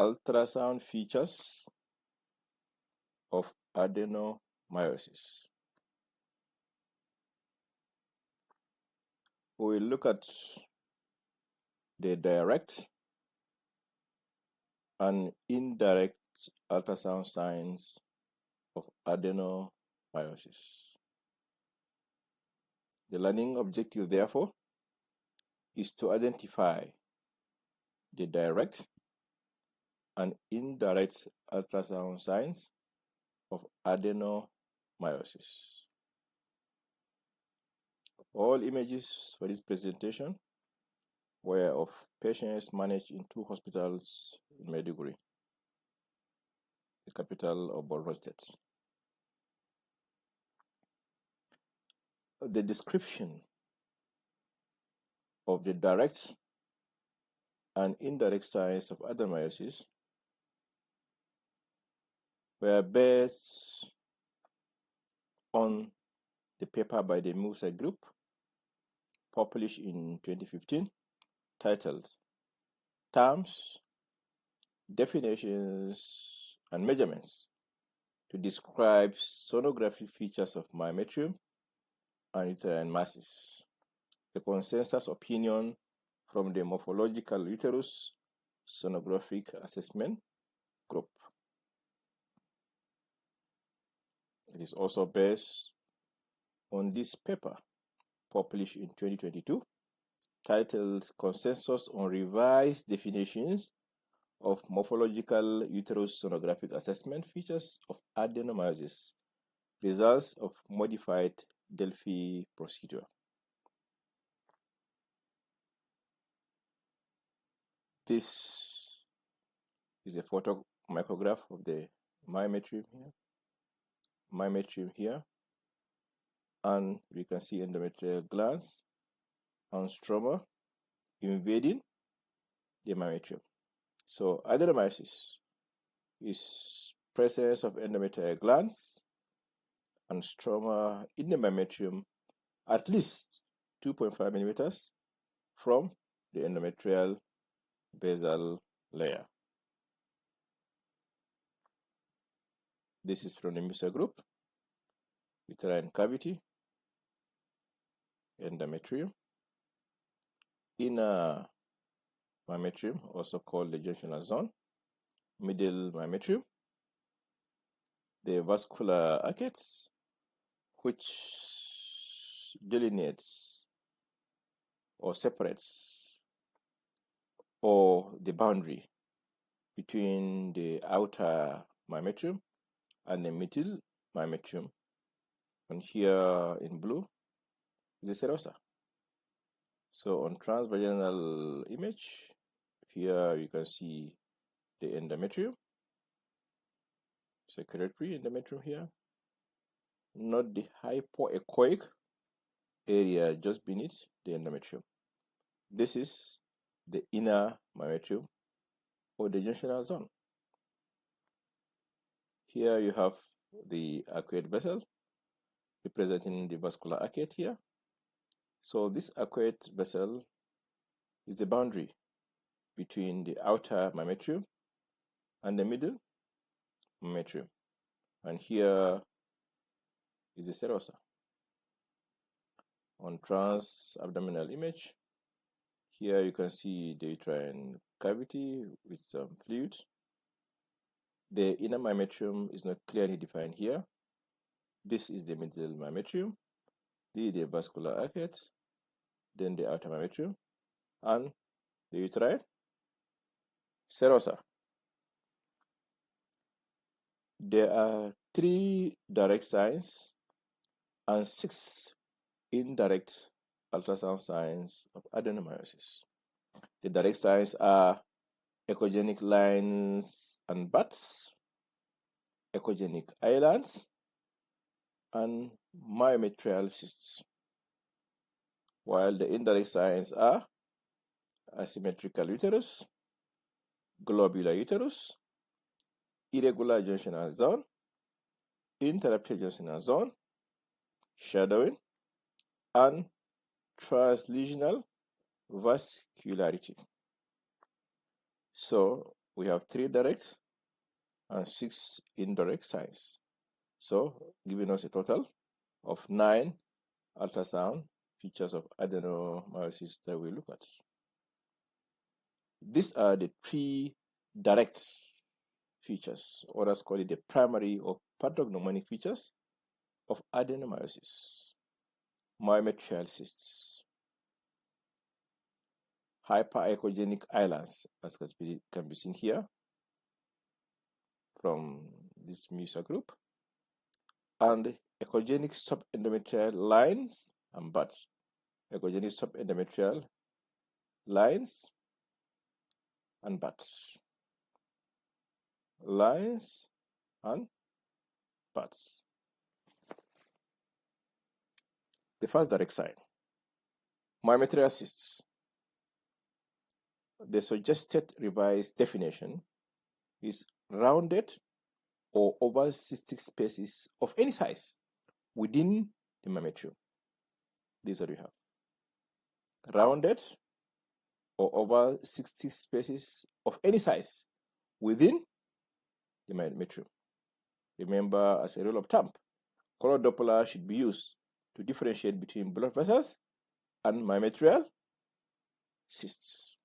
Ultrasound features of adenomyosis. We will look at the direct and indirect ultrasound signs of adenomyosis. The learning objective, therefore, is to identify the direct and indirect ultrasound signs of adenomyosis. All images for this presentation were of patients managed in 2 hospitals in Maiduguri, the capital of Borno State. The description of the direct and indirect signs of adenomyosis were based on the paper by the Musa Group, published in 2015, titled Terms, Definitions, and Measurements to Describe Sonography Features of Myometrium and Uterine Masses, a consensus opinion from the Morphological Uterus Sonographic Assessment Group. It is also based on this paper, published in 2022, titled Consensus on Revised Definitions of Morphological Uterus Sonographic Assessment Features of Adenomyosis, Results of Modified Delphi Procedure. This is a photo micrograph of the myometrium here, and we can see endometrial glands and stroma invading the myometrium. So adenomyosis is presence of endometrial glands and stroma in the myometrium at least 2.5 millimeters from the endometrial basal layer. This is from the Musa Group. Uterine cavity, endometrium, inner myometrium, also called the junctional zone, middle myometrium, the vascular arcades, which delineates or separates or the boundary between the outer myometrium and the middle myometrium. And here in blue is the serosa. So on transvaginal image, here you can see the endometrium, secretory endometrium here, not the hypoechoic area just beneath the endometrium. This is the inner myometrium or the junctional zone. Here you have the arcuate vessel representing the vascular arcade here. So this arcuate vessel is the boundary between the outer myometrium and the middle myometrium. And here is the serosa. On trans-abdominal image, here you can see the uterine cavity with some fluid. The inner myometrium is not clearly defined here. This is the middle myometrium, the vascular arcade, then the outer myometrium, and the uterine serosa. There are 3 direct signs and 6 indirect ultrasound signs of adenomyosis. The direct signs are echogenic lines and buds, echogenic islands, and myometrial cysts, while the indirect signs are asymmetrical uterus, globular uterus, irregular junctional zone, interrupted junctional zone, shadowing, and translesional vascularity. So we have 3 direct and 6 indirect signs. So giving us a total of 9 ultrasound features of adenomyosis that we look at. These are the 3 direct features, or let's call it the primary or pathognomonic features of adenomyosis: myometrial cysts, hyperechogenic islands, as can be seen here from this MUSA group, and echogenic subendometrial lines and buds. Echogenic subendometrial lines and buds. Lines and buds. The first direct sign: myometrial cysts. The suggested revised definition is rounded or oval cystic spaces of any size within the myometrium. These are what we have: rounded or oval cystic spaces of any size within the myometrium. Remember, as a rule of thumb, color Doppler should be used to differentiate between blood vessels and myometrial cysts.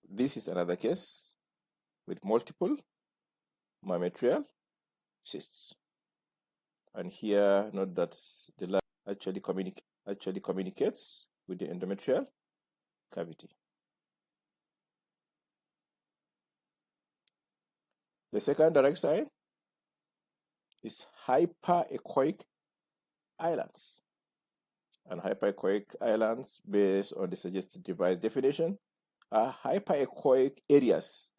This is another case with multiple myometrial cysts. And here, note that the line actually communicates with the endometrial cavity. The second direct sign is hyperechoic islands. And hyperechoic islands, based on the suggested revised definition, are hyperechoic areas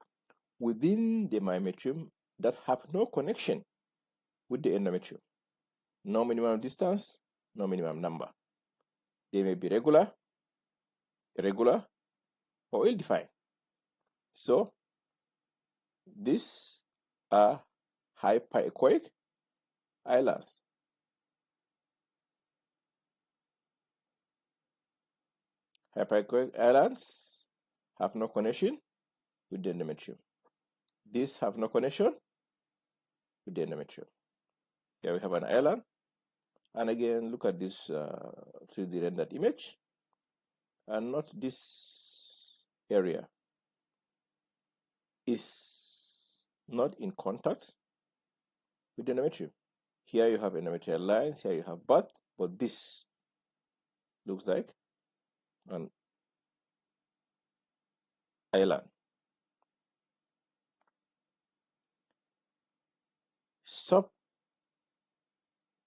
within the myometrium that have no connection with the endometrium. No minimum distance, no minimum number. They may be regular, irregular, or ill-defined. So, these are hyperechoic islands. Hyperechoic islands have no connection with the endometrium. These have no connection with the endometrium. Here we have an island. And again, look at this 3D rendered image. And note this area is not in contact with the endometrium. Here you have endometrial lines, here you have bud, but this looks like an island.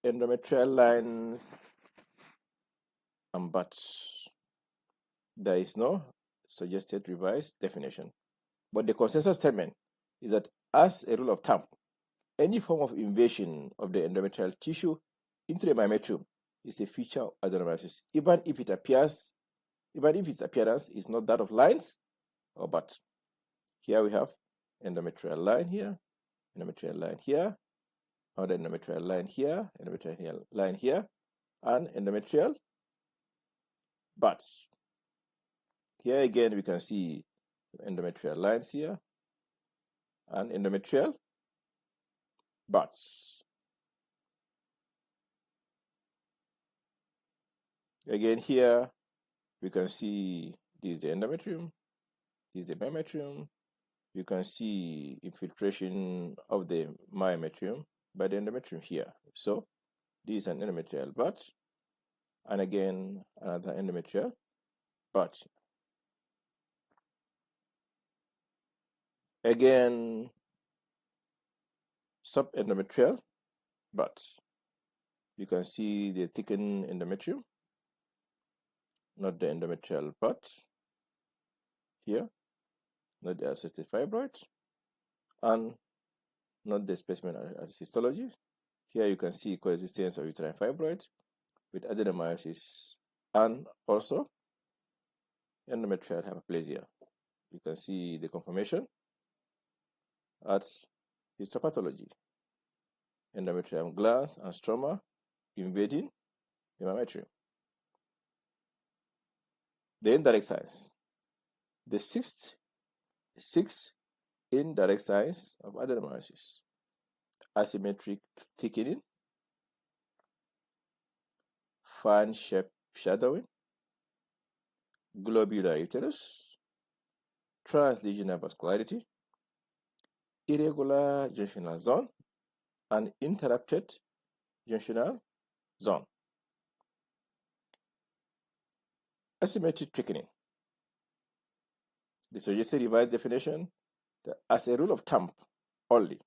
Subendometrial lines and buds. There is no suggested revised definition. But the consensus statement is that, as a rule of thumb, any form of invasion of the endometrial tissue into the myometrium is a feature of adenomyosis, even if its appearance is not that of lines or buds. Here we have endometrial line here, endometrial line here, another endometrial line here, endometrial line here, and endometrial buds. Here again we can see endometrial lines here and endometrial buds. Again here we can see this is the endometrium, this is the myometrium. You can see infiltration of the myometrium by the endometrium here. So this is an endometrial bud, and again another endometrial bud. Again, subendometrial buds. You can see the thickened endometrium, not the endometrial bud here, not the associated fibroids, and not the specimen at histology. Here you can see coexistence of uterine fibroid with adenomyosis and also endometrial hyperplasia. You can see the confirmation at histopathology. Endometrium glands and stroma invading the myometrium. The indirect signs: The six indirect signs of adenomyosis: asymmetric thickening, fan-shaped shadowing, globular uterus, transdigital vascularity, irregular junctional zone, and interrupted junctional zone. Asymmetric thickening. The suggested revised definition: as a rule of thumb only,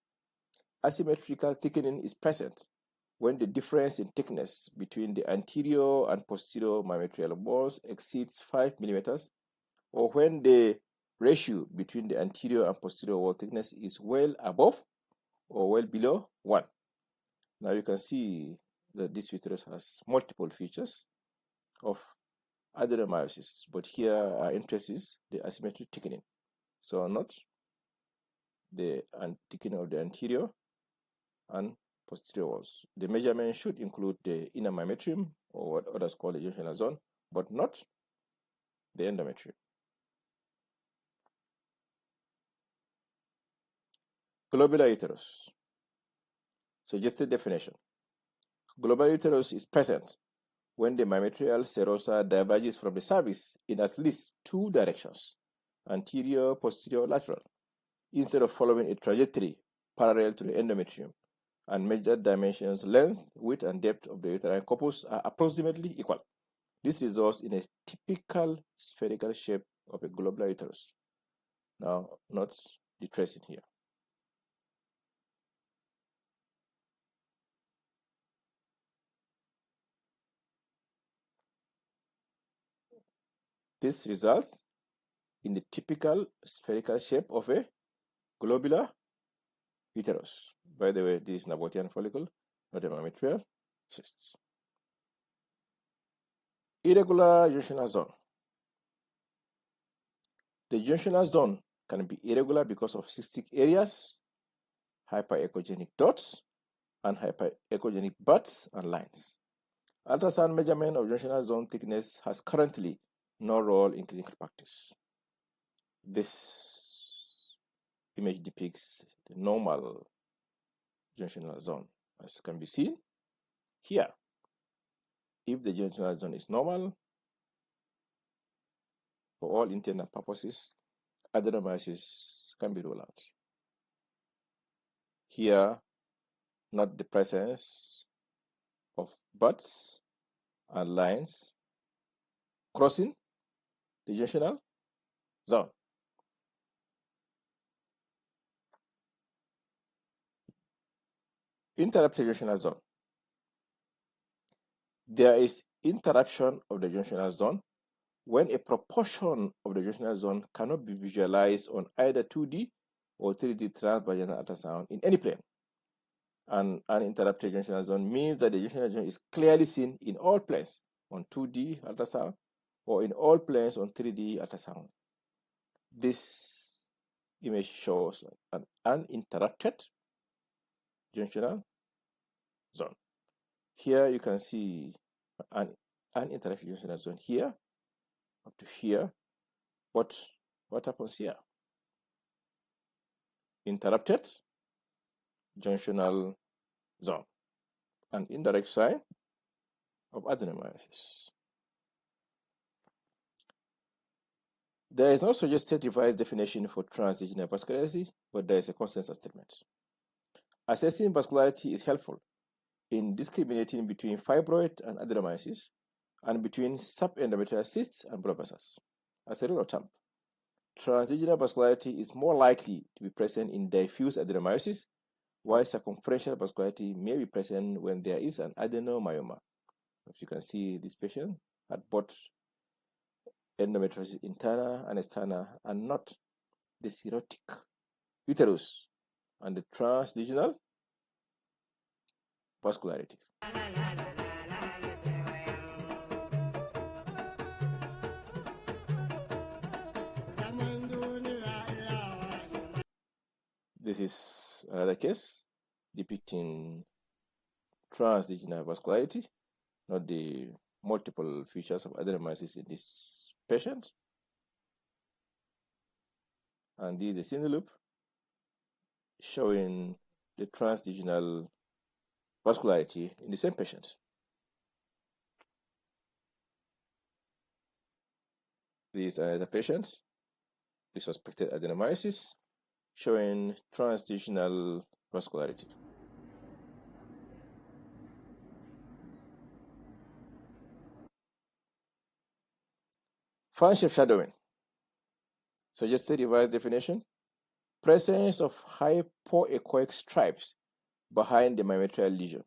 asymmetrical thickening is present when the difference in thickness between the anterior and posterior myometrial walls exceeds 5 millimeters, or when the ratio between the anterior and posterior wall thickness is well above or well below 1. Now you can see that this uterus has multiple features of adenomyosis, but here our interest is the asymmetric thickening. So not the thickening of the anterior and posterior walls. The measurement should include the inner myometrium, or what others call the junctional zone, but not the endometrium. Globular uterus. Suggested definition: globular uterus is present when the myometrial serosa diverges from the cervix in at least 2 directions, anterior, posterior, lateral, instead of following a trajectory parallel to the endometrium, and measured dimensions, length, width, and depth of the uterine corpus are approximately equal. This results in a typical spherical shape of a globular uterus. Now, not the tracing here. This results in the typical spherical shape of a globular uterus. By the way, this is Nabotian follicle, not a myometrial cyst. Irregular junctional zone. The junctional zone can be irregular because of cystic areas, hyperechogenic dots, and hyperechogenic buds and lines. Ultrasound measurement of junctional zone thickness has currently no role in clinical practice. This image depicts the normal junctional zone, as can be seen here. If the junctional zone is normal, for all intents and purposes, adenomyosis can be ruled out. Here, not the presence of buds and lines crossing the junctional zone. Interrupted junctional zone. There is interruption of the junctional zone when a proportion of the junctional zone cannot be visualized on either 2D or 3D transvaginal ultrasound in any plane. An uninterrupted junctional zone means that the junctional zone is clearly seen in all planes on 2D ultrasound or in all planes on 3D ultrasound. This image shows an uninterrupted junctional zone. Here you can see an uninterrupted junctional zone here up to here. But what happens here? Interrupted junctional zone, an indirect sign of adenomyosis. There is no suggested revised definition for transdigital vascularity, but there is a consensus statement. Assessing vascularity is helpful in discriminating between fibroid and adenomyosis and between subendometrial cysts and blood vessels. As a rule of thumb, transdigital vascularity is more likely to be present in diffuse adenomyosis, while circumferential vascularity may be present when there is an adenomyoma. As you can see, this patient had both endometriosis interna and externa, and not the cirrhotic uterus and the transdigital vascularity. This is another case depicting transdigital vascularity, not the multiple features of adenomyosis in this patient. And this is the cinder loop showing the transdigital vascularity in the same patient. This is another patient with suspected adenomyosis showing transdigital vascularity. Fan-shape shadowing. Suggested revised definition: presence of hypoechoic stripes behind the myometrial lesion,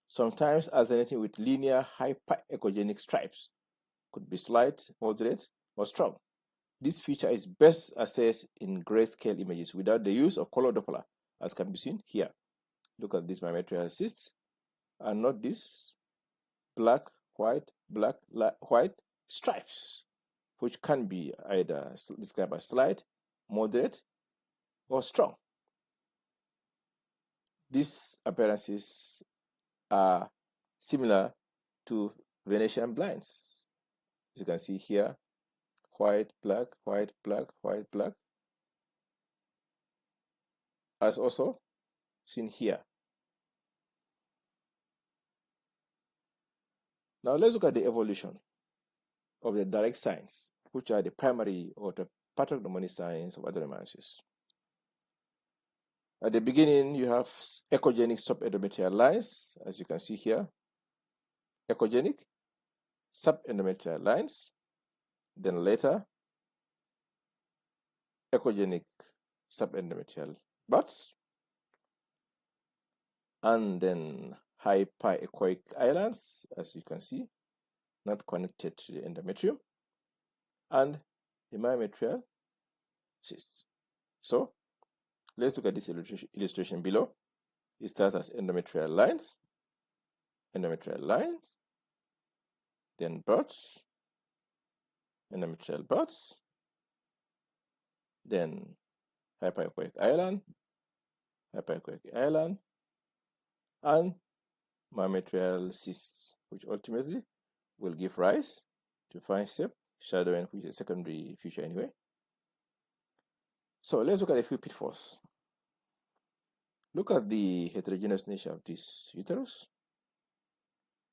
sometimes alternating with linear hyperechogenic stripes. Could be slight, moderate, or strong. This feature is best assessed in grayscale images without the use of color Doppler, as can be seen here. Look at this myometrial cyst, and not this black, white, white stripes, which can be either described as slight, moderate, or strong. These appearances are similar to Venetian blinds. As you can see here, white, black, white, black, white, black, as also seen here. Now let's look at the evolution of the direct signs, which are the primary or the pathognomonic signs of adenomyosis. At the beginning, you have echogenic subendometrial lines, as you can see here. Echogenic subendometrial lines. Then later, echogenic subendometrial buds. And then hyperechoic islands, as you can see, not connected to the endometrium. And the myometrial cysts. So, let's look at this illustration below. It starts as endometrial lines, then buds, endometrial buds, then hyperechoic island, and myometrial cysts, which ultimately will give rise to fan-shape shadowing, which is a secondary feature anyway. So let's look at a few pitfalls. Look at the heterogeneous nature of this uterus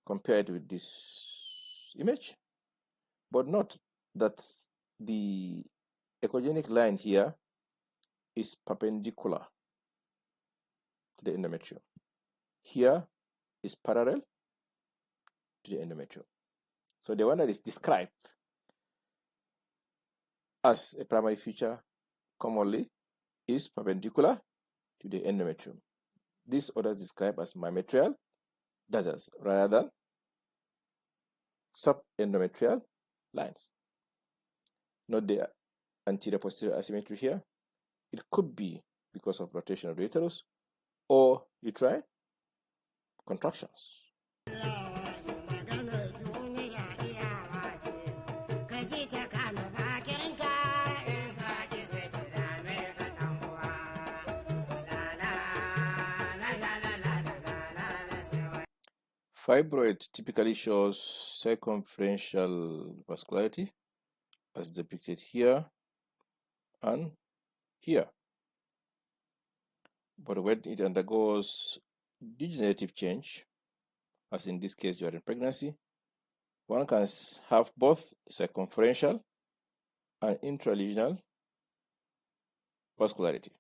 compared with this image, but note that the echogenic line here is perpendicular to the endometrium. Here is parallel to the endometrium. So the one that is described as a primary feature commonly is perpendicular to the endometrium. This others described as myometrial deserts rather than subendometrial lines. Note the anterior-posterior asymmetry here. It could be because of rotation of the uterus or uterine contractions. Fibroid typically shows circumferential vascularity as depicted here and here. But when it undergoes degenerative change, as in this case during pregnancy, one can have both circumferential and intralesional vascularity.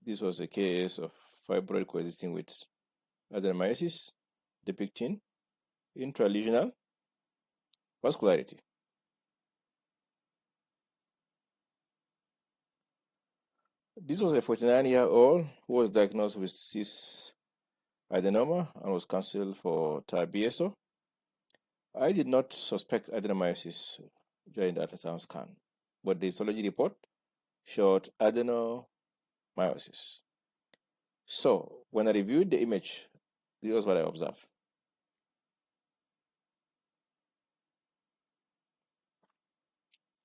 This was a case of fibroid coexisting with adenomyosis, depicting intralesional vascularity. This was a 49-year-old who was diagnosed with cis adenoma and was counseled for TAR-BSO. I did not suspect adenomyosis during the ultrasound scan, but the histology report showed adenomyosis. So when I reviewed the image, this was what I observed.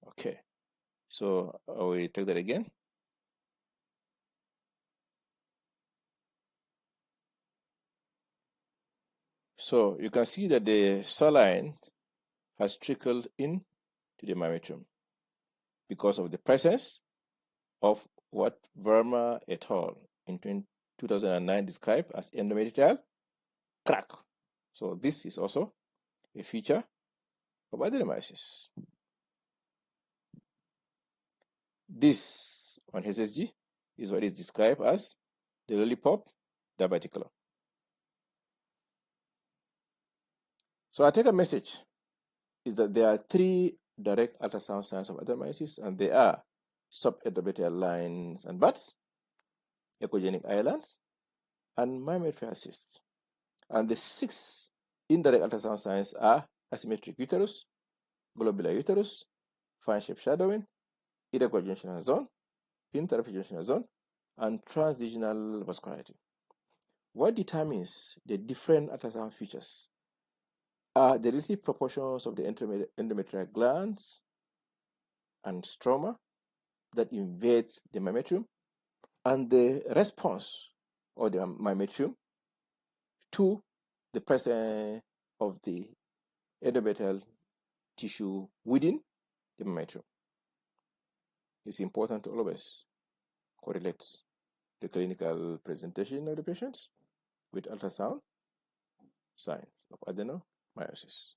Okay, so I will take that again. So you can see that the saline has trickled in to the myometrium because of the presence of what Verma et al. In 2009 described as endometrial crack. So this is also a feature of adenomyosis. This on HSG is what is described as the lollipop diverticulum. So our take-home message is that there are 3 direct ultrasound signs of adenomyosis, and they are subendometrial lines and buds, echogenic islands, and myometrial cysts. And the 6 indirect ultrasound signs are asymmetric uterus, globular uterus, fan-shaped shadowing, irregular junctional zone, interrupted junctional zone, and transdigital vascularity. What determines the different ultrasound features are the relative proportions of the endometrial glands and stroma that invades the myometrium and the response of the myometrium to the presence of the endometrial tissue within the myometrium. It's important to always correlate the clinical presentation of the patients with ultrasound signs of adenomyosis.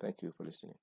Thank you for listening.